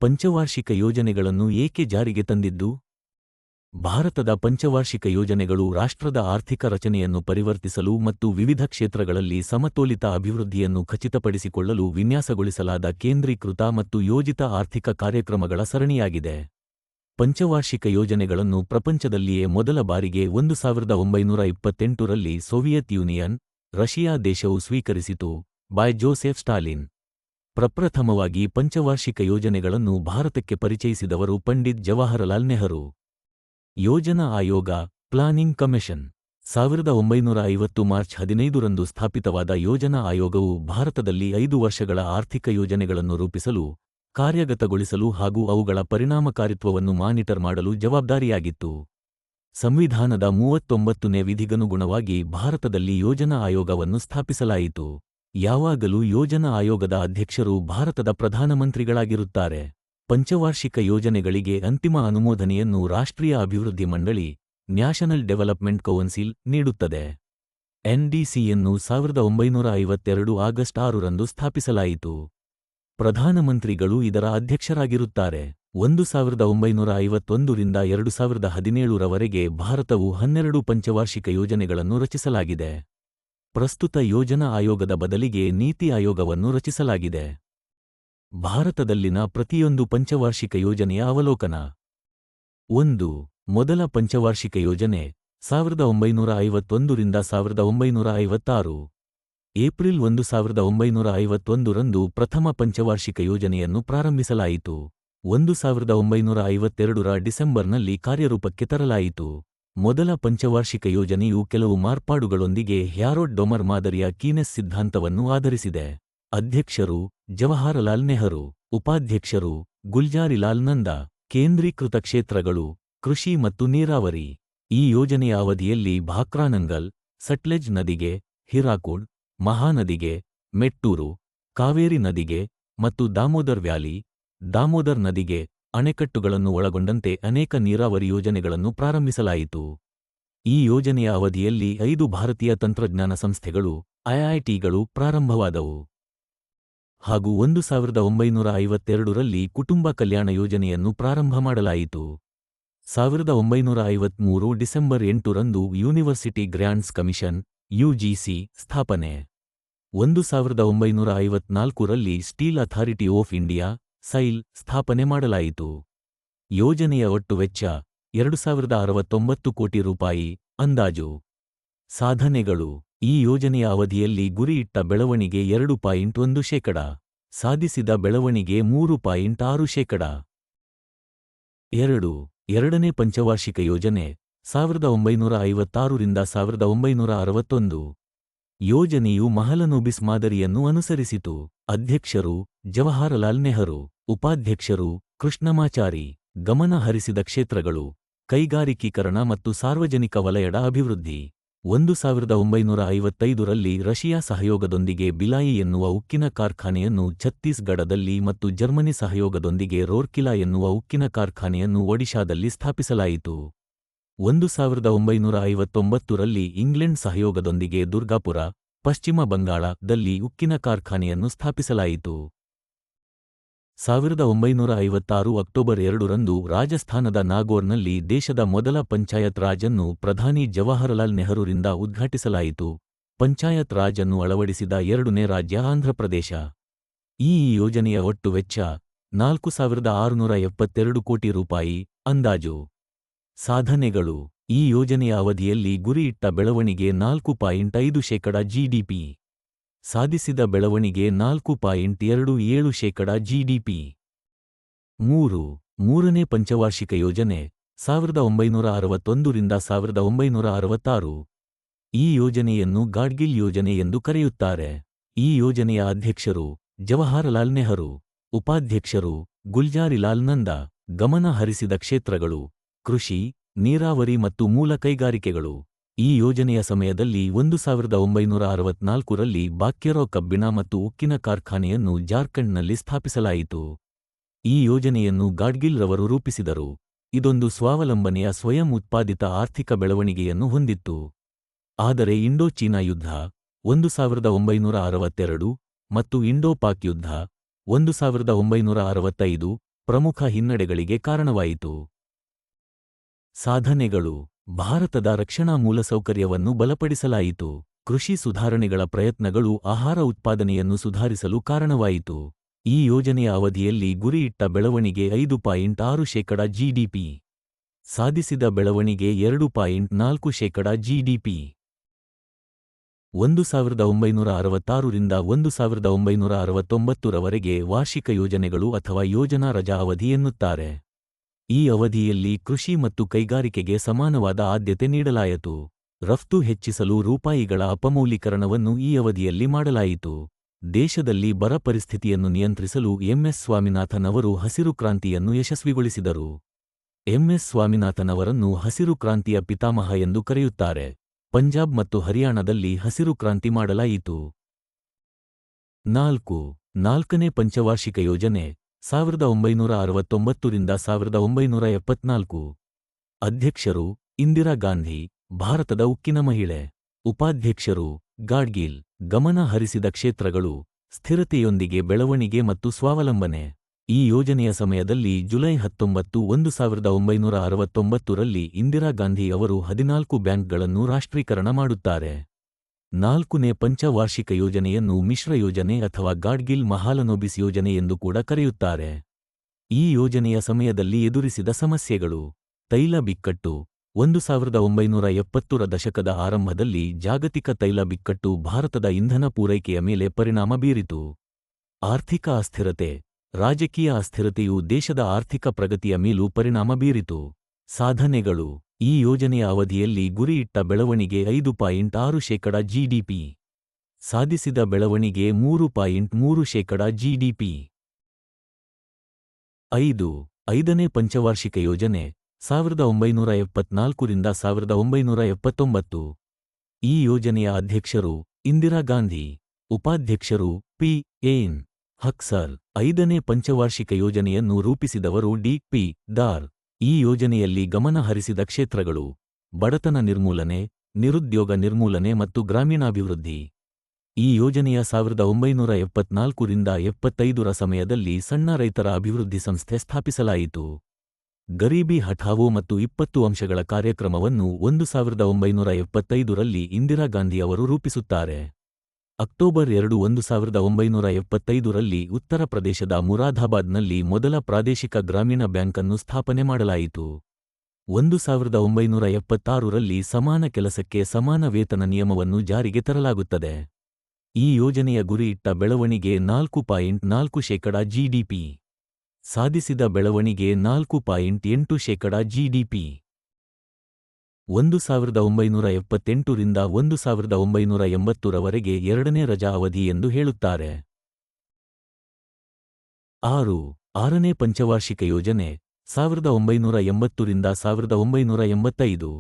ಪಂಚವಾರ್ಷಿಕ ಯೋಜನೆಗಳನ್ನು ಏಕೆ ಜಾರಿಗೆ ತಂದಿದ್ದು? ಭಾರತದ ಪಂಚವಾರ್ಷಿಕ ಯೋಜನೆಗಳು ರಾಷ್ಟ್ರದ ಆರ್ಥಿಕ ರಚನೆಯನ್ನು ಪರಿವರ್ತಿಸಲು ಮತ್ತು ವಿವಿಧ ಕ್ಷೇತ್ರಗಳಲ್ಲಿ ಸಮತೋಲಿತ ಅಭಿವೃದ್ಧಿಯನ್ನು ಖಚಿತಪಡಿಸಿಕೊಳ್ಳಲು ವಿನ್ಯಾಸಗೊಳಿಸಲಾದ ಕೇಂದ್ರೀಕೃತ ಮತ್ತು ಯೋಜಿತ ಆರ್ಥಿಕ ಕಾರ್ಯಕ್ರಮಗಳ ಸರಣಿಯಾಗಿದೆ. ಪಂಚವಾರ್ಷಿಕ ಯೋಜನೆಗಳನ್ನು ಪ್ರಪಂಚದಲ್ಲಿಯೇ ಮೊದಲ ಬಾರಿಗೆ 1928ರಲ್ಲಿ ಸೋವಿಯತ್ ಯೂನಿಯನ್, ರಶಿಯಾ ದೇಶವು ಸ್ವೀಕರಿಸಿತು. By Joseph Stalin. ಪ್ರಪ್ರಥಮವಾಗಿ ಪಂಚವಾರ್ಷಿಕ ಯೋಜನೆಗಳನ್ನು ಭಾರತಕ್ಕೆ ಪರಿಚಯಿಸಿದವರು ಪಂಡಿತ್ ಜವಾಹರಲಾಲ್ ನೆಹರು. ಯೋಜನಾ ಆಯೋಗ, ಪ್ಲಾನಿಂಗ್ ಕಮಿಷನ್. 1950 ಮಾರ್ಚ್ 15ರಂದು ಸ್ಥಾಪಿತವಾದ ಯೋಜನಾ ಆಯೋಗವು ಭಾರತದಲ್ಲಿ 5 ವರ್ಷಗಳ ಆರ್ಥಿಕ ಯೋಜನೆಗಳನ್ನು ರೂಪಿಸಲು, ಕಾರ್ಯಗತಗೊಳಿಸಲು ಹಾಗೂ ಅವುಗಳ ಪರಿಣಾಮಕಾರಿತ್ವವನ್ನು ಮಾನಿಟರ್ ಮಾಡಲು ಜವಾಬ್ದಾರಿಯಾಗಿತ್ತು. ಸಂವಿಧಾನದ 39ನೇ ವಿಧಿಗನುಗುಣವಾಗಿ ಭಾರತದಲ್ಲಿ ಯೋಜನಾ ಆಯೋಗವನ್ನು ಸ್ಥಾಪಿಸಲಾಯಿತು. ಯಾವಾಗಲೂ ಯೋಜನಾ ಆಯೋಗದ ಅಧ್ಯಕ್ಷರು ಭಾರತದ ಪ್ರಧಾನಮಂತ್ರಿಗಳಾಗಿರುತ್ತಾರೆ. ಪಂಚವಾರ್ಷಿಕ ಯೋಜನೆಗಳಿಗೆ ಅಂತಿಮ ಅನುಮೋದನೆಯನ್ನು ರಾಷ್ಟ್ರೀಯ ಅಭಿವೃದ್ಧಿ ಮಂಡಳಿ, ನ್ಯಾಷನಲ್ ಡೆವಲಪ್ಮೆಂಟ್ ಕೌನ್ಸಿಲ್, ನೀಡುತ್ತದೆ. ಎನ್ಡಿಸಿಯನ್ನು 1952 ಆಗಸ್ಟ್ 6ರಂದು ಸ್ಥಾಪಿಸಲಾಯಿತು. ಪ್ರಧಾನಮಂತ್ರಿಗಳು ಇದರ ಅಧ್ಯಕ್ಷರಾಗಿರುತ್ತಾರೆ. 1951ರಿಂದ 2017ರವರೆಗೆ ಭಾರತವು 12 ಪಂಚವಾರ್ಷಿಕ ಯೋಜನೆಗಳನ್ನು ರಚಿಸಲಾಗಿದೆ. ಪ್ರಸ್ತುತ ಯೋಜನಾ ಆಯೋಗದ ಬದಲಿಗೆ ನೀತಿ ಆಯೋಗವನ್ನು ರಚಿಸಲಾಗಿದೆ. ಭಾರತದಲ್ಲಿನ ಪ್ರತಿಯೊಂದು ಪಂಚವಾರ್ಷಿಕ ಯೋಜನೆಯ ಅವಲೋಕನ. 1. ಮೊದಲ ಪಂಚವಾರ್ಷಿಕ ಯೋಜನೆ 1951ರಿಂದ 1956. ಏಪ್ರಿಲ್ 1, 1951ರಂದು ಪ್ರಥಮ ಪಂಚವಾರ್ಷಿಕ ಯೋಜನೆಯನ್ನು ಪ್ರಾರಂಭಿಸಲಾಯಿತು. 1952ರ ಡಿಸೆಂಬರ್ನಲ್ಲಿ ಕಾರ್ಯರೂಪಕ್ಕೆ ತರಲಾಯಿತು. ಮೊದಲ ಪಂಚವಾರ್ಷಿಕ ಯೋಜನೆಯು ಕೆಲವು ಮಾರ್ಪಾಡುಗಳೊಂದಿಗೆ ಹ್ಯಾರೋಲ್ಡ್ ಡೊಮರ್ ಮಾದರಿಯ ಕೀನೆಸ್ ಸಿದ್ಧಾಂತವನ್ನು ಆಧರಿಸಿದೆ. ಅಧ್ಯಕ್ಷರು ಜವಾಹರಲಾಲ್ ನೆಹರು. ಉಪಾಧ್ಯಕ್ಷರು ಗುಲ್ಜಾರಿಲಾಲ್ ನಂದಾ. ಕೇಂದ್ರೀಕೃತ ಕ್ಷೇತ್ರಗಳು ಕೃಷಿ ಮತ್ತು ನೀರಾವರಿ. ಈ ಯೋಜನೆಯ ಅವಧಿಯಲ್ಲಿ ಭಾಕ್ರಾನಂಗಲ್, ಸಟ್ಲೆಜ್ ನದಿಗೆ, ಹಿರಾಕುಡ್, ಮಹಾನದಿಗೆ, ಮೆಟ್ಟೂರು, ಕಾವೇರಿ ನದಿಗೆ ಮತ್ತು ದಾಮೋದರ್ ವ್ಯಾಲಿ, ದಾಮೋದರ್ ನದಿಗೆ ಅಣೆಕಟ್ಟುಗಳನ್ನು ಒಳಗೊಂಡಂತೆ ಅನೇಕ ನೀರಾವರಿ ಯೋಜನೆಗಳನ್ನು ಪ್ರಾರಂಭಿಸಲಾಯಿತು. ಈ ಯೋಜನೆಯ ಅವಧಿಯಲ್ಲಿ 5 ಭಾರತೀಯ ತಂತ್ರಜ್ಞಾನ ಸಂಸ್ಥೆಗಳು, ಐಐಟಿಗಳು ಪ್ರಾರಂಭವಾದವು. ಹಾಗೂ 1952ರಲ್ಲಿ ಕುಟುಂಬ ಕಲ್ಯಾಣ ಯೋಜನೆಯನ್ನು ಪ್ರಾರಂಭ ಮಾಡಲಾಯಿತು. 1953 ಡಿಸೆಂಬರ್ 8ರಂದು ಯೂನಿವರ್ಸಿಟಿ ಗ್ರ್ಯಾಂಟ್ಸ್ ಕಮಿಷನ್, ಯುಜಿಸಿ, ಸ್ಥಾಪನೆ. 1954ರಲ್ಲಿ steel authority of India, SAIL, ಸ್ಥಾಪನೆ ಮಾಡಲಾಯಿತು. ಯೋಜನೆಯ ಒಟ್ಟು ವೆಚ್ಚ 2069 ಕೋಟಿ ರೂಪಾಯಿ ಅಂದಾಜು. ಸಾಧನೆಗಳು. ಈ ಯೋಜನೆಯ ಅವಧಿಯಲ್ಲಿ ಗುರಿಯಿಟ್ಟ ಬೆಳವಣಿಗೆ 2.1%, ಸಾಧಿಸಿದ ಬೆಳವಣಿಗೆ 3.6%. 2. ಎರಡನೇ ಪಂಚವಾರ್ಷಿಕ ಯೋಜನೆ 1956ರಿಂದ 1961. ಯೋಜನೆಯು ಮಹಲನೋಬಿಸ್ ಮಾದರಿಯನ್ನು ಅನುಸರಿಸಿತು. ಅಧ್ಯಕ್ಷರು ಜವಾಹರಲಾಲ್ ನೆಹರು. ಉಪಾಧ್ಯಕ್ಷರು ಕೃಷ್ಣಮಾಚಾರಿ. ಗಮನ ಹರಿಸಿದ ಕ್ಷೇತ್ರಗಳು ಕೈಗಾರಿಕೀಕರಣ ಮತ್ತು ಸಾರ್ವಜನಿಕ ವಲಯದ ಅಭಿವೃದ್ಧಿ. 1955ರಲ್ಲಿ ರಶಿಯಾ ಸಹಯೋಗದೊಂದಿಗೆ ಬಿಲಾಯಿ ಎನ್ನುವ ಉಕ್ಕಿನ ಕಾರ್ಖಾನೆಯನ್ನು ಛತ್ತೀಸ್ಗಢದಲ್ಲಿ ಮತ್ತು ಜರ್ಮನಿ ಸಹಯೋಗದೊಂದಿಗೆ ರೋರ್ಕಿಲಾ ಎನ್ನುವ ಉಕ್ಕಿನ ಕಾರ್ಖಾನೆಯನ್ನು ಒಡಿಶಾದಲ್ಲಿ ಸ್ಥಾಪಿಸಲಾಯಿತು. 1959ರಲ್ಲಿ ಇಂಗ್ಲೆಂಡ್ ಸಹಯೋಗದೊಂದಿಗೆ ದುರ್ಗಾಪುರ, ಪಶ್ಚಿಮ ಬಂಗಾಳ,ದಲ್ಲಿ ಉಕ್ಕಿನ ಕಾರ್ಖಾನೆಯನ್ನು ಸ್ಥಾಪಿಸಲಾಯಿತು. 1956 ಅಕ್ಟೋಬರ್ 2ರಂದು ರಾಜಸ್ಥಾನದ ನಾಗೋರ್ನಲ್ಲಿ ದೇಶದ ಮೊದಲ ಪಂಚಾಯತ್ ರಾಜ್ ಅನ್ನು ಪ್ರಧಾನಿ ಜವಾಹರಲಾಲ್ ನೆಹರುರಿಂದ ಉದ್ಘಾಟಿಸಲಾಯಿತು. ಪಂಚಾಯತ್ ರಾಜ್ ಅನ್ನು ಅಳವಡಿಸಿದ 2ನೇ ರಾಜ್ಯ ಆಂಧ್ರಪ್ರದೇಶ. ಈ ಯೋಜನೆಯ ಒಟ್ಟು ವೆಚ್ಚ 4672 ಕೋಟಿ ರೂಪಾಯಿ ಅಂದಾಜು. ಸಾಧನೆಗಳು. ಈ ಯೋಜನೆಯ ಅವಧಿಯಲ್ಲಿ ಗುರಿಯಿಟ್ಟ ಬೆಳವಣಿಗೆ 4.5% ಜಿಡಿಪಿ. ಸಾಧಿಸಿದ ಬೆಳವಣಿಗೆ 4.27% ಜಿಡಿಪಿ. 3. ಮೂರನೇ ಪಂಚವಾರ್ಷಿಕ ಯೋಜನೆ 1961ರಿಂದ 1966. ಈ ಯೋಜನೆಯನ್ನು ಗಾಡ್ಗಿಲ್ ಯೋಜನೆ ಎಂದು ಕರೆಯುತ್ತಾರೆ. ಈ ಯೋಜನೆಯ ಅಧ್ಯಕ್ಷರು ಜವಾಹರಲಾಲ್ ನೆಹರು. ಉಪಾಧ್ಯಕ್ಷರು ಗುಲ್ಜಾರಿಲಾಲ್ ನಂದಾ. ಗಮನ ಹರಿಸಿದ ಕ್ಷೇತ್ರಗಳು ಕೃಷಿ, ನೀರಾವರಿ ಮತ್ತು ಮೂಲ ಕೈಗಾರಿಕೆಗಳು. ಈ ಯೋಜನೆಯ ಸಮಯದಲ್ಲಿ 1964ರಲ್ಲಿ ಬಾಕ್ಯರೋ ಕಬ್ಬಿಣ ಮತ್ತು ಉಕ್ಕಿನ ಕಾರ್ಖಾನೆಯನ್ನು ಜಾರ್ಖಂಡ್ನಲ್ಲಿ ಸ್ಥಾಪಿಸಲಾಯಿತು. ಈ ಯೋಜನೆಯನ್ನು ಗಾಡ್ಗಿಲ್ ರವರು ರೂಪಿಸಿದರು. ಇದೊಂದು ಸ್ವಾವಲಂಬನೆಯ ಸ್ವಯಂ ಉತ್ಪಾದಿತ ಆರ್ಥಿಕ ಬೆಳವಣಿಗೆಯನ್ನು ಹೊಂದಿತ್ತು. ಆದರೆ ಇಂಡೋ-ಚೀನಾ ಯುದ್ಧ 1962 ಮತ್ತು ಇಂಡೋ-ಪಾಕ್ ಯುದ್ಧ 1965 ಪ್ರಮುಖ ಹಿನ್ನಡೆಗಳಿಗೆ ಕಾರಣವಾಯಿತು. ಸಾಧನೆಗಳು: ಭಾರತದ ರಕ್ಷಣಾ ಮೂಲಸೌಕರ್ಯವನ್ನು ಬಲಪಡಿಸಲಾಯಿತು. ಕೃಷಿ ಸುಧಾರಣೆಗಳ ಪ್ರಯತ್ನಗಳು ಆಹಾರ ಉತ್ಪಾದನೆಯನ್ನು ಸುಧಾರಿಸಲು ಕಾರಣವಾಯಿತು. ಈ ಯೋಜನೆಯ ಅವಧಿಯಲ್ಲಿ ಗುರಿಯಿಟ್ಟ ಬೆಳವಣಿಗೆ 5.6% ಜಿಡಿಪಿ. ಸಾಧಿಸಿದ ಬೆಳವಣಿಗೆ 2.4% ಜಿಡಿಪಿ. 1966 ರಿಂದ 1969 ರವರೆಗೆ ವಾರ್ಷಿಕ ಯೋಜನೆಗಳು ಅಥವಾ ಯೋಜನಾ ರಜಾ ಅವಧಿ ಎನ್ನುತ್ತಾರೆ. ಈ ಅವಧಿಯಲ್ಲಿ ಕೃಷಿ ಮತ್ತು ಕೈಗಾರಿಕೆಗೆ ಸಮಾನವಾದ ಆದ್ಯತೆ ನೀಡಲಾಯಿತು. ರಫ್ತು ಹೆಚ್ಚಿಸಲು ರೂಪಾಯಿಗಳ ಅಪಮೌಲ್ಯೀಕರಣವನ್ನು ಈ ಅವಧಿಯಲ್ಲಿ ಮಾಡಲಾಯಿತು. ದೇಶದಲ್ಲಿ ಬರ ಪರಿಸ್ಥಿತಿಯನ್ನು ನಿಯಂತ್ರಿಸಲು ಎಂ.ಎಸ್. ಸ್ವಾಮಿನಾಥನ್ ಅವರು ಹಸಿರು ಕ್ರಾಂತಿಯನ್ನು ಯಶಸ್ವಿಗೊಳಿಸಿದರು. ಎಂ.ಎಸ್. ಸ್ವಾಮಿನಾಥನ್ ಅವರನ್ನು ಹಸಿರು ಕ್ರಾಂತಿಯ ಪಿತಾಮಹ ಎಂದು ಕರೆಯುತ್ತಾರೆ. ಪಂಜಾಬ್ ಮತ್ತು ಹರಿಯಾಣದಲ್ಲಿ ಹಸಿರು ಕ್ರಾಂತಿ ಮಾಡಲಾಯಿತು. 4ನೇ ಪಂಚವಾರ್ಷಿಕ ಯೋಜನೆ 1969 ರಿಂದ 1974. ಅಧ್ಯಕ್ಷರು ಇಂದಿರಾ ಗಾಂಧಿ, ಭಾರತದ ಉಕ್ಕಿನ ಮಹಿಳೆ. ಉಪಾಧ್ಯಕ್ಷರು ಗಾಡ್ಗಿಲ್. ಗಮನ ಹರಿಸಿದ ಕ್ಷೇತ್ರಗಳು: ಸ್ಥಿರತೆಯೊಂದಿಗೆ ಬೆಳವಣಿಗೆ ಮತ್ತು ಸ್ವಾವಲಂಬನೆ. ಈ ಯೋಜನೆಯ ಸಮಯದಲ್ಲಿ ಜುಲೈ 19, 1969 ರಲ್ಲಿ ಇಂದಿರಾ ಗಾಂಧಿ ಅವರು 14 ಬ್ಯಾಂಕ್ಗಳನ್ನು ರಾಷ್ಟ್ರೀಕರಣ ಮಾಡುತ್ತಾರೆ. 4ನೇ ಪಂಚವಾರ್ಷಿಕ ಯೋಜನೆಯನ್ನು ಮಿಶ್ರ ಯೋಜನೆ ಅಥವಾ ಗಾಡ್ಗಿಲ್ ಮಹಾಲನೋಬಿಸ್ ಯೋಜನೆ ಎಂದು ಕೂಡ ಕರೆಯುತ್ತಾರೆ. ಈ ಯೋಜನೆಯ ಸಮಯದಲ್ಲಿ ಎದುರಿಸಿದ ಸಮಸ್ಯೆಗಳು: ತೈಲ ಬಿಕ್ಕಟ್ಟು. 1970 ರ ದಶಕದ ಆರಂಭದಲ್ಲಿ ಜಾಗತಿಕ ತೈಲ ಬಿಕ್ಕಟ್ಟು ಭಾರತದ ಇಂಧನ ಪೂರೈಕೆಯ ಮೇಲೆ ಪರಿಣಾಮ ಬೀರಿತು. ಆರ್ಥಿಕ ಅಸ್ಥಿರತೆ. ರಾಜಕೀಯ ಅಸ್ಥಿರತೆಯು ದೇಶದ ಆರ್ಥಿಕ ಪ್ರಗತಿಯ ಮೇಲೂ ಪರಿಣಾಮ ಬೀರಿತು. ಸಾಧನೆಗಳು: ಈ ಯೋಜನೆಯ ಅವಧಿಯಲ್ಲಿ ಗುರಿಯಿಟ್ಟ ಬೆಳವಣಿಗೆ 5.6% ಜಿಡಿಪಿ. ಸಾಧಿಸಿದ ಬೆಳವಣಿಗೆ 3.3% ಜಿಡಿಪಿ. 5ನೇ ಪಂಚವಾರ್ಷಿಕ ಯೋಜನೆ 1974 ರಿಂದ 1979. ಈ ಯೋಜನೆಯ ಅಧ್ಯಕ್ಷರು ಇಂದಿರಾ ಗಾಂಧಿ. ಉಪಾಧ್ಯಕ್ಷರು ಪಿ.ಎನ್. ಹಕ್ಸರ್. 5ನೇ ಪಂಚವಾರ್ಷಿಕ ಯೋಜನೆಯನ್ನು ರೂಪಿಸಿದವರು ಡಿ.ಪಿ. ದಾರ್. ಈ ಯೋಜನೆಯಲ್ಲಿ ಗಮನ ಹರಿಸಿದ ಕ್ಷೇತ್ರಗಳು: ಬಡತನ ನಿರ್ಮೂಲನೆ, ನಿರುದ್ಯೋಗ ನಿರ್ಮೂಲನೆ ಮತ್ತು ಗ್ರಾಮೀಣಾಭಿವೃದ್ಧಿ. ಈ ಯೋಜನೆಯ 1974 ರಿಂದ 75 ರ ಸಮಯದಲ್ಲಿ ಸಣ್ಣ ರೈತರ ಅಭಿವೃದ್ಧಿ ಸಂಸ್ಥೆ ಸ್ಥಾಪಿಸಲಾಯಿತು. ಗರೀಬಿ ಹಠಾವೋ ಮತ್ತು 20 ಅಂಶಗಳ ಕಾರ್ಯಕ್ರಮವನ್ನು 1975 ರಲ್ಲಿ ಇಂದಿರಾ ಗಾಂಧಿ ಅವರು ರೂಪಿಸುತ್ತಾರೆ. ಅಕ್ಟೋಬರ್ 2, 1975 ರಲ್ಲಿ ಉತ್ತರ ಪ್ರದೇಶದ ಮುರಾದಾಬಾದ್ನಲ್ಲಿ ಮೊದಲ ಪ್ರಾದೇಶಿಕ ಗ್ರಾಮೀಣ ಬ್ಯಾಂಕ್ ಅನ್ನು ಸ್ಥಾಪನೆ ಮಾಡಲಾಯಿತು. 1976 ರಲ್ಲಿ ಸಮಾನ ಕೆಲಸಕ್ಕೆ ಸಮಾನ ವೇತನ ನಿಯಮವನ್ನು ಜಾರಿಗೆ ತರಲಾಗುತ್ತದೆ. ಈ ಯೋಜನೆಯ ಗುರಿಯಿಟ್ಟ ಬೆಳವಣಿಗೆ 4.4% ಜಿಡಿಪಿ. ಸಾಧಿಸಿದ ಬೆಳವಣಿಗೆ 4.8% ಜಿಡಿಪಿ. 1978 ರಿಂದ 1980 ರವರೆಗೆ ಎರಡನೇ ರಜಾ ಅವಧಿ ಎಂದು ಹೇಳುತ್ತಾರೆ. 6ನೇ ಪಂಚವಾರ್ಷಿಕ ಯೋಜನೆ 1980 ರಿಂದ 1985.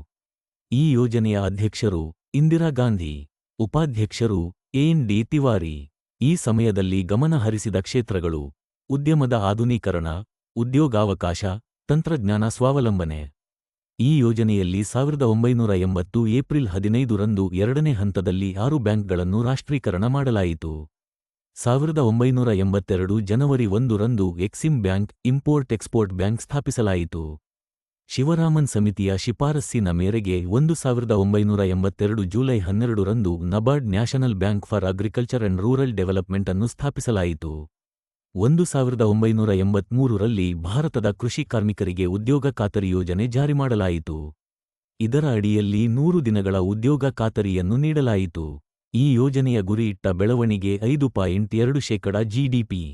ಈ ಯೋಜನೆಯ ಅಧ್ಯಕ್ಷರು ಇಂದಿರಾ ಗಾಂಧಿ. ಉಪಾಧ್ಯಕ್ಷರು ಎನ್.ಡಿ. ತಿವಾರಿ. ಈ ಸಮಯದಲ್ಲಿ ಗಮನ ಹರಿಸಿದ ಕ್ಷೇತ್ರಗಳು: ಉದ್ಯಮದ ಆಧುನೀಕರಣ, ಉದ್ಯೋಗಾವಕಾಶ, ತಂತ್ರಜ್ಞಾನ ಸ್ವಾವಲಂಬನೆ. ಈ ಯೋಜನೆಯಲ್ಲಿ 1980 ಏಪ್ರಿಲ್ 15 ರಂದು ಎರಡನೇ ಹಂತದಲ್ಲಿ 6 ಬ್ಯಾಂಕ್ಗಳನ್ನು ರಾಷ್ಟ್ರೀಕರಣ ಮಾಡಲಾಯಿತು. 1982 ಜನವರಿ 1 ರಂದು Exim bank, import export bank ಸ್ಥಾಪಿಸಲಾಯಿತು. ಶಿವರಾಮನ್ ಸಮಿತಿಯ ಶಿಫಾರಸ್ಸಿನ ಮೇರೆಗೆ 1982 ಜುಲೈ 12 ರಂದು NABARD national bank for agriculture and rural development ಅನ್ನು ಸ್ಥಾಪಿಸಲಾಯಿತು. 1983 ರಲ್ಲಿ ಭಾರತದ ಕೃಷಿ ಕಾರ್ಮಿಕರಿಗೆ ಉದ್ಯೋಗ ಖಾತರಿ ಯೋಜನೆ ಜಾರಿ ಮಾಡಲಾಯಿತು. ಇದರ ಅಡಿಯಲ್ಲಿ 100 ದಿನಗಳ ಉದ್ಯೋಗ ಖಾತರಿಯನ್ನು ನೀಡಲಾಯಿತು. ಈ ಯೋಜನೆಯ ಗುರಿಯಿಟ್ಟ ಬೆಳವಣಿಗೆ 5.2% ಜಿಡಿಪಿ.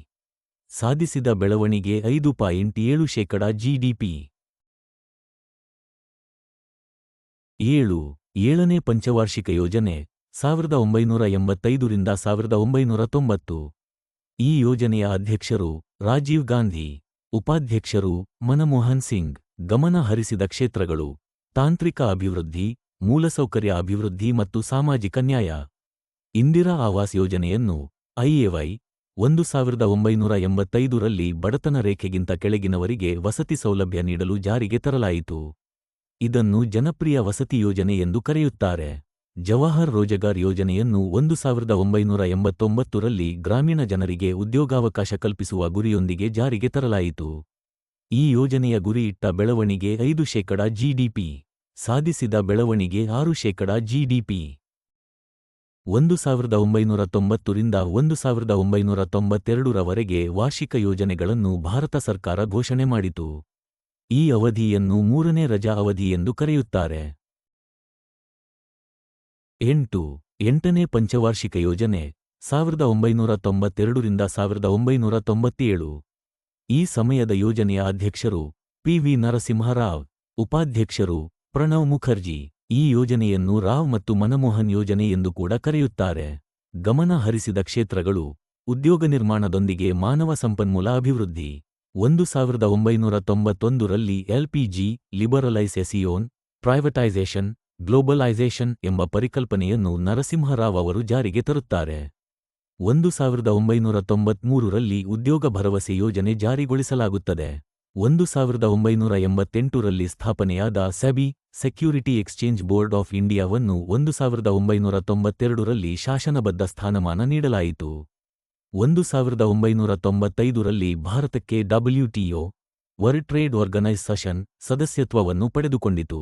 ಸಾಧಿಸಿದ ಬೆಳವಣಿಗೆ 5.7% ಜಿಡಿಪಿ. 7ನೇ ಪಂಚವಾರ್ಷಿಕ ಯೋಜನೆ 1985 ರಿಂದ 1990. ಈ ಯೋಜನೆಯ ಅಧ್ಯಕ್ಷರು ರಾಜೀವ್ ಗಾಂಧಿ. ಉಪಾಧ್ಯಕ್ಷರು ಮನಮೋಹನ್ ಸಿಂಗ್. ಗಮನ ಹರಿಸಿದ ಕ್ಷೇತ್ರಗಳು: ತಾಂತ್ರಿಕ ಅಭಿವೃದ್ಧಿ, ಮೂಲಸೌಕರ್ಯ ಅಭಿವೃದ್ಧಿ ಮತ್ತು ಸಾಮಾಜಿಕ ನ್ಯಾಯ. ಇಂದಿರಾ ಆವಾಸ್ ಯೋಜನೆಯನ್ನು ಐಎವೈ 1985 ರಲ್ಲಿ ಬಡತನ ರೇಖೆಗಿಂತ ಕೆಳಗಿನವರಿಗೆ ವಸತಿ ಸೌಲಭ್ಯ ನೀಡಲು ಜಾರಿಗೆ ತರಲಾಯಿತು. ಇದನ್ನು ಜನಪ್ರಿಯ ವಸತಿ ಯೋಜನೆ ಎಂದು ಕರೆಯುತ್ತಾರೆ. ಜವಾಹರ್ ರೋಜಗಾರ್ ಯೋಜನೆಯನ್ನು 1989 ರಲ್ಲಿ ಗ್ರಾಮೀಣ ಜನರಿಗೆ ಉದ್ಯೋಗಾವಕಾಶ ಕಲ್ಪಿಸುವ ಗುರಿಯೊಂದಿಗೆ ಜಾರಿಗೆ ತರಲಾಯಿತು. ಈ ಯೋಜನೆಯ ಗುರಿಯಿಟ್ಟ ಬೆಳವಣಿಗೆ 5% ಜಿಡಿಪಿ. ಸಾಧಿಸಿದ ಬೆಳವಣಿಗೆ 6% ಜಿಡಿಪಿ. 1990 ರಿಂದ 1992 ರವರೆಗೆ ವಾರ್ಷಿಕ ಯೋಜನೆಗಳನ್ನು ಭಾರತ ಸರ್ಕಾರ ಘೋಷಣೆ ಮಾಡಿತು. ಈ ಅವಧಿಯನ್ನು ಮೂರನೇ ರಜಾ ಅವಧಿ ಎಂದು ಕರೆಯುತ್ತಾರೆ. 8ನೇ ಪಂಚವಾರ್ಷಿಕ ಯೋಜನೆ 1992 ರಿಂದ 1997. ಈ ಸಮಯದ ಯೋಜನೆಯ ಅಧ್ಯಕ್ಷರು ಪಿ.ವಿ. ನರಸಿಂಹರಾವ್. ಉಪಾಧ್ಯಕ್ಷರು ಪ್ರಣವ್ ಮುಖರ್ಜಿ. ಈ ಯೋಜನೆಯನ್ನು ರಾವ್ ಮತ್ತು ಮನಮೋಹನ್ ಯೋಜನೆ ಎಂದು ಕೂಡ ಕರೆಯುತ್ತಾರೆ. ಗಮನ ಹರಿಸಿದ ಕ್ಷೇತ್ರಗಳು: ಉದ್ಯೋಗ ನಿರ್ಮಾಣದೊಂದಿಗೆ ಮಾನವ ಸಂಪನ್ಮೂಲ ಅಭಿವೃದ್ಧಿ. 1991 ರಲ್ಲಿ ಎಲ್ಪಿಜಿ ಲಿಬರಲೈಸೇಸಿಯೋನ್, ಪ್ರೈವಟೈಸೇಷನ್, ಗ್ಲೋಬಲೈಸೇಷನ್ ಎಂಬ ಪರಿಕಲ್ಪನೆಯನ್ನು ನರಸಿಂಹರಾವ್ ಅವರು ಜಾರಿಗೆ ತರುತ್ತಾರೆ. 1993 ರಲ್ಲಿ ಉದ್ಯೋಗ ಭರವಸೆ ಯೋಜನೆ ಜಾರಿಗೊಳಿಸಲಾಗುತ್ತದೆ. 1988 ರಲ್ಲಿ ಸ್ಥಾಪನೆಯಾದ SEBI security exchange board of ಇಂಡಿಯಾವನ್ನು 1992 ರಲ್ಲಿ ಶಾಸನಬದ್ಧ ಸ್ಥಾನಮಾನ ನೀಡಲಾಯಿತು. 1995 ರಲ್ಲಿ ಭಾರತಕ್ಕೆ WTO ವರ್ಲ್ಡ್ ಟ್ರೇಡ್ ಆರ್ಗನೈಸೇಷನ್ ಸದಸ್ಯತ್ವವನ್ನು ಪಡೆದುಕೊಂಡಿತು.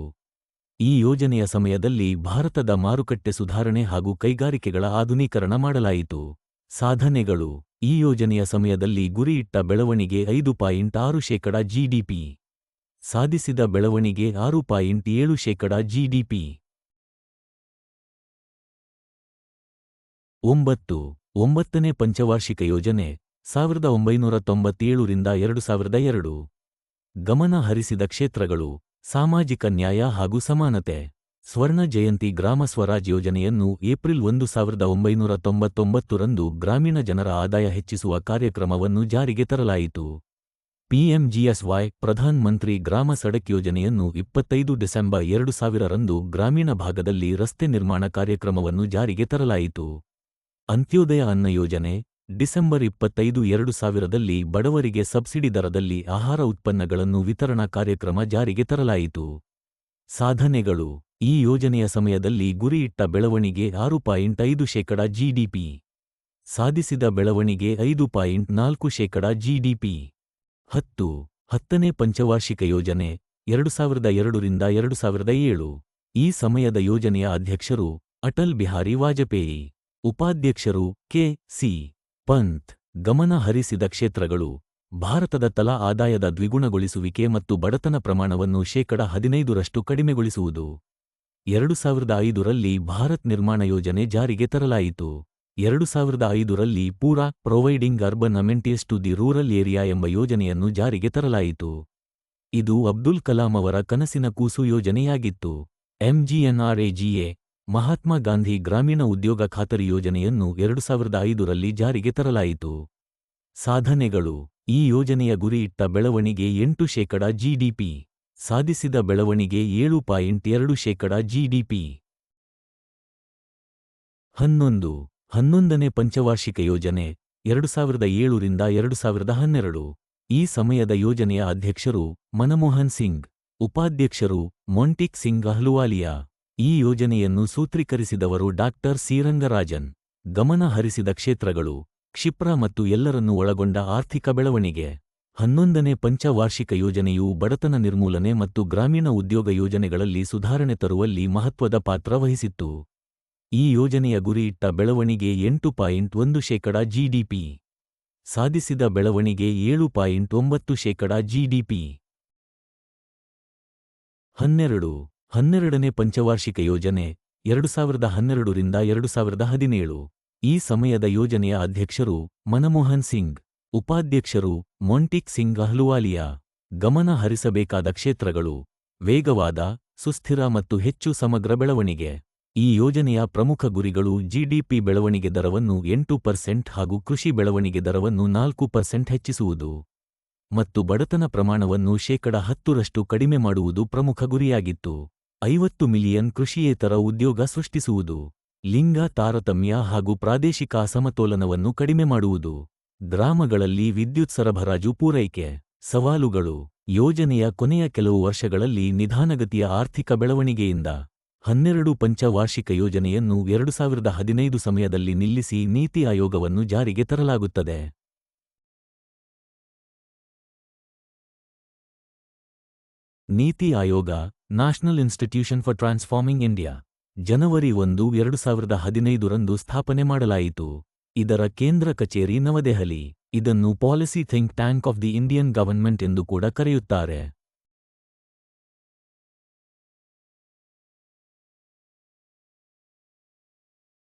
ಈ ಯೋಜನೆಯ ಸಮಯದಲ್ಲಿ ಭಾರತದ ಮಾರುಕಟ್ಟೆ ಸುಧಾರಣೆ ಹಾಗೂ ಕೈಗಾರಿಕೆಗಳ ಆಧುನೀಕರಣ ಮಾಡಲಾಯಿತು. ಸಾಧನೆಗಳು: ಈ ಯೋಜನೆಯ ಸಮಯದಲ್ಲಿ ಗುರಿಯಿಟ್ಟ ಬೆಳವಣಿಗೆ 5.6% ಜಿಡಿಪಿ. ಸಾಧಿಸಿದ ಬೆಳವಣಿಗೆ 6.7% ಜಿಡಿಪಿ. 9ನೇ ಪಂಚವಾರ್ಷಿಕ ಯೋಜನೆ 1997 ರಿಂದ 2002. ಗಮನ ಹರಿಸಿದ ಕ್ಷೇತ್ರಗಳು: ಸಾಮಾಜಿಕ ನ್ಯಾಯ ಹಾಗೂ ಸಮಾನತೆ. ಸ್ವರ್ಣ ಜಯಂತಿ ಗ್ರಾಮ ಸ್ವರಾಜ್ ಯೋಜನೆಯನ್ನು ಏಪ್ರಿಲ್ 1999 ರಂದು ಗ್ರಾಮೀಣ ಜನರ ಆದಾಯ ಹೆಚ್ಚಿಸುವ ಕಾರ್ಯಕ್ರಮವನ್ನು ಜಾರಿಗೆ ತರಲಾಯಿತು. ಪಿಎಂಜಿಎಸ್ವೈ ಪ್ರಧಾನ್ ಮಂತ್ರಿ ಗ್ರಾಮ ಸಡಕ್ ಯೋಜನೆಯನ್ನು 25 ಡಿಸೆಂಬರ್ 2000 ರಂದು ಗ್ರಾಮೀಣ ಭಾಗದಲ್ಲಿ ರಸ್ತೆ ನಿರ್ಮಾಣ ಕಾರ್ಯಕ್ರಮವನ್ನು ಜಾರಿಗೆ ತರಲಾಯಿತು. ಅಂತ್ಯೋದಯ ಅನ್ನ ಯೋಜನೆ ಡಿಸೆಂಬರ್ 25, 2000ರಲ್ಲಿ ಬಡವರಿಗೆ ಸಬ್ಸಿಡಿ ದರದಲ್ಲಿ ಆಹಾರ ಉತ್ಪನ್ನಗಳನ್ನು ವಿತರಣಾ ಕಾರ್ಯಕ್ರಮ ಜಾರಿಗೆ ತರಲಾಯಿತು. ಸಾಧನೆಗಳು: ಈ ಯೋಜನೆಯ ಸಮಯದಲ್ಲಿ ಗುರಿಯಿಟ್ಟ ಬೆಳವಣಿಗೆ 6.5% ಜಿಡಿಪಿ. ಸಾಧಿಸಿದ ಬೆಳವಣಿಗೆ 5.4% ಜಿಡಿಪಿ. 10ನೇ ಪಂಚವಾರ್ಷಿಕ ಯೋಜನೆ 2002 ರಿಂದ 2007. ಈ ಸಮಯದ ಯೋಜನೆಯ ಅಧ್ಯಕ್ಷರು ಅಟಲ್ ಬಿಹಾರಿ ವಾಜಪೇಯಿ. ಉಪಾಧ್ಯಕ್ಷರು ಕೆ.ಸಿ. ಪಂತ್. ಗಮನ ಹರಿಸಿದ ಕ್ಷೇತ್ರಗಳು: ಭಾರತದ ತಲಾ ಆದಾಯದ ದ್ವಿಗುಣಗೊಳಿಸುವಿಕೆ ಮತ್ತು ಬಡತನ ಪ್ರಮಾಣವನ್ನು 15% ಕಡಿಮೆಗೊಳಿಸುವುದು. 2005 ರಲ್ಲಿ ಭಾರತ್ ನಿರ್ಮಾಣ ಯೋಜನೆ ಜಾರಿಗೆ ತರಲಾಯಿತು. 2005 ರಲ್ಲಿ PURA providing urban amenities to the rural area ಎಂಬ ಯೋಜನೆಯನ್ನು ಜಾರಿಗೆ ತರಲಾಯಿತು. ಇದು ಅಬ್ದುಲ್ ಕಲಾಂ ಅವರ ಕನಸಿನ ಕೂಸು ಯೋಜನೆಯಾಗಿತ್ತು. ಎಂಜಿಎನ್ಆರ್ಎಜಿಎ ಮಹಾತ್ಮ ಗಾಂಧಿ ಗ್ರಾಮೀಣ ಉದ್ಯೋಗ ಖಾತರಿ ಯೋಜನೆಯನ್ನು 2005 ರಲ್ಲಿ ಜಾರಿಗೆ ತರಲಾಯಿತು. ಸಾಧನೆಗಳು: ಈ ಯೋಜನೆಯ ಗುರಿಯಿಟ್ಟ ಬೆಳವಣಿಗೆ 8% ಜಿಡಿಪಿ. ಸಾಧಿಸಿದ ಬೆಳವಣಿಗೆ 7.2% ಜಿಡಿಪಿ. 11ನೇ ಪಂಚವಾರ್ಷಿಕ ಯೋಜನೆ 2007 ರಿಂದ 2012. ಈ ಸಮಯದ ಯೋಜನೆಯ ಅಧ್ಯಕ್ಷರು ಮನಮೋಹನ್ ಸಿಂಗ್. ಉಪಾಧ್ಯಕ್ಷರು ಮೊಂಟಿಕ್ ಸಿಂಗ್ ಅಹ್ಲುವಾಲಿಯಾ. ಈ ಯೋಜನೆಯನ್ನು ಸೂತ್ರೀಕರಿಸಿದವರು ಡಾಕ್ಟರ್ ಸಿ. ರಂಗರಾಜನ್. ಗಮನ ಹರಿಸಿದ ಕ್ಷೇತ್ರಗಳು: ಕ್ಷಿಪ್ರ ಮತ್ತು ಎಲ್ಲರನ್ನೂ ಒಳಗೊಂಡ ಆರ್ಥಿಕ ಬೆಳವಣಿಗೆ. 11ನೇ ಪಂಚವಾರ್ಷಿಕ ಯೋಜನೆಯು ಬಡತನ ನಿರ್ಮೂಲನೆ ಮತ್ತು ಗ್ರಾಮೀಣ ಉದ್ಯೋಗ ಯೋಜನೆಗಳಲ್ಲಿ ಸುಧಾರಣೆ ತರುವಲ್ಲಿ ಮಹತ್ವದ ಪಾತ್ರ ವಹಿಸಿತ್ತು. ಈ ಯೋಜನೆಯ ಗುರಿಯಿಟ್ಟ ಬೆಳವಣಿಗೆ 8.1% ಜಿಡಿಪಿ. ಸಾಧಿಸಿದ ಬೆಳವಣಿಗೆ 7.9% ಜಿಡಿಪಿ. 12ನೇ ಪಂಚವಾರ್ಷಿಕ ಯೋಜನೆ 2012 ರಿಂದ 2017. ಈ ಸಮಯದ ಯೋಜನೆಯ ಅಧ್ಯಕ್ಷರು ಮನಮೋಹನ್ ಸಿಂಗ್. ಉಪಾಧ್ಯಕ್ಷರು ಮೊಂಟಿಕ್ ಸಿಂಗ್ ಅಹ್ಲುವಾಲಿಯಾ. ಗಮನ ಹರಿಸಬೇಕಾದ ಕ್ಷೇತ್ರಗಳು: ವೇಗವಾದ, ಸುಸ್ಥಿರ ಮತ್ತು ಹೆಚ್ಚು ಸಮಗ್ರ ಬೆಳವಣಿಗೆ. ಈ ಯೋಜನೆಯ ಪ್ರಮುಖ ಗುರಿಗಳು ಜಿಡಿಪಿ ಬೆಳವಣಿಗೆ ದರವನ್ನು 8% ಹಾಗೂ ಕೃಷಿ ಬೆಳವಣಿಗೆ ದರವನ್ನು 4% ಹೆಚ್ಚಿಸುವುದು ಮತ್ತು ಬಡತನ ಪ್ರಮಾಣವನ್ನು 10% ಕಡಿಮೆ ಮಾಡುವುದು ಪ್ರಮುಖ ಗುರಿಯಾಗಿತ್ತು. 50 ಮಿಲಿಯನ್ ಕೃಷಿಯೇತರ ಉದ್ಯೋಗ ಸೃಷ್ಟಿಸುವುದು. ಲಿಂಗ ತಾರತಮ್ಯ ಹಾಗೂ ಪ್ರಾದೇಶಿಕ ಅಸಮತೋಲನವನ್ನು ಕಡಿಮೆ ಮಾಡುವುದು. ಗ್ರಾಮಗಳಲ್ಲಿ ವಿದ್ಯುತ್ ಸರಬರಾಜು ಪೂರೈಕೆ. ಸವಾಲುಗಳು: ಯೋಜನೆಯ ಕೊನೆಯ ಕೆಲವು ವರ್ಷಗಳಲ್ಲಿ ನಿಧಾನಗತಿಯ ಆರ್ಥಿಕ ಬೆಳವಣಿಗೆಯಿಂದ 12 ಪಂಚವಾರ್ಷಿಕ ಯೋಜನೆಯನ್ನು 2015 ಸಮಯದಲ್ಲಿ ನಿಲ್ಲಿಸಿ ನೀತಿ ಆಯೋಗವನ್ನು ಜಾರಿಗೆ ತರಲಾಗುತ್ತದೆ. NITI Aayog, national institution for transforming India, ಜನವರಿ 1, 2015 ರಂದು ಸ್ಥಾಪನೆ ಮಾಡಲಾಯಿತು. ಇದರ ಕೇಂದ್ರ ಕಚೇರಿ ನವದೆಹಲಿ. ಇದನ್ನು policy think tank of the Indian government ಎಂದು ಕೂಡ ಕರೆಯುತ್ತಾರೆ.